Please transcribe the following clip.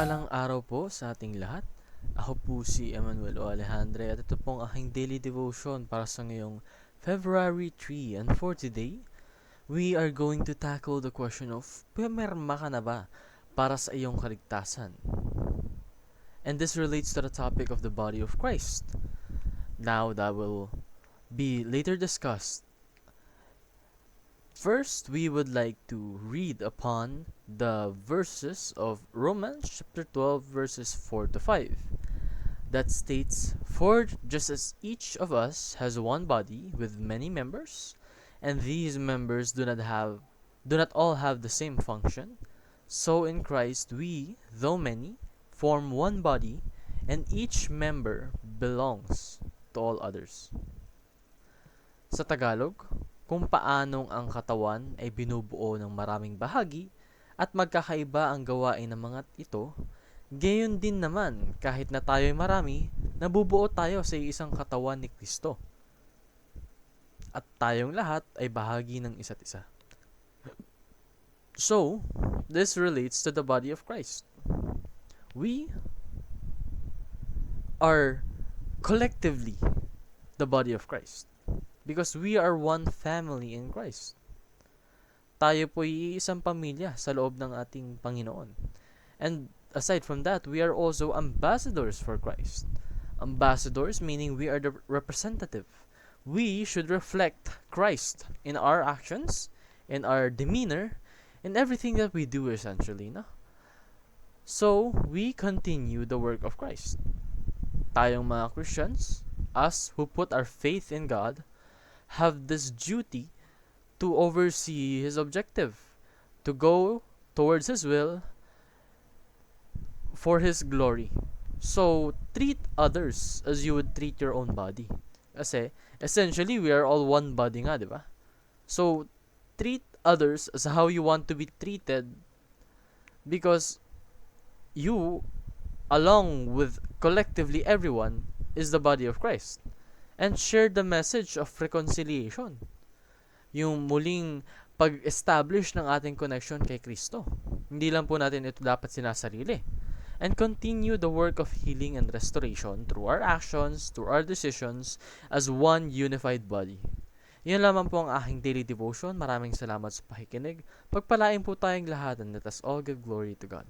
Mapagpalang araw po sa ating lahat. Ako po si Emmanuel O. Alejandre at ito pong aking daily devotion para sa ngayong February 3. And for today, we are going to tackle the question of pumirma ka na ba para sa iyong kaligtasan? And this relates to the topic of the body of Christ. Now, that will be later discussed. First, we would like to read upon the verses of Romans chapter 12 verses 4 to 5 that states, "For just as each of us has one body with many members, and these members do not all have the same function, so in Christ we, though many, form one body, and each member belongs to all others." Sa Tagalog, kung paanong ang katawan ay binubuo ng maraming bahagi at magkakaiba ang gawain ng mga ito, gayon din naman kahit na tayo'y marami, nabubuo tayo sa isang katawan ni Kristo. At tayong lahat ay bahagi ng isa't isa. So, this relates to the body of Christ. We are collectively the body of Christ. Because we are one family in Christ. Tayo po ay isang pamilya sa loob ng ating Panginoon. And aside from that, we are also ambassadors for Christ. Ambassadors meaning we are the representative. We should reflect Christ in our actions, in our demeanor, in everything that we do essentially. No? So, we continue the work of Christ. Tayong mga Christians, us who put our faith in God, have this duty to oversee His objective, to go towards His will for His glory. So, treat others as you would treat your own body. Kasi, essentially, we are all one body nga, di ba? So, treat others as how you want to be treated because you, along with collectively everyone, is the body of Christ. And share the message of reconciliation. Yung muling pag-establish ng ating connection kay Kristo. Hindi lang po natin ito dapat sinasarili. And continue the work of healing and restoration through our actions, through our decisions, as one unified body. Yan lamang po ang aking daily devotion. Maraming salamat sa pakikinig. Pagpalain po tayong lahat and let us all give glory to God.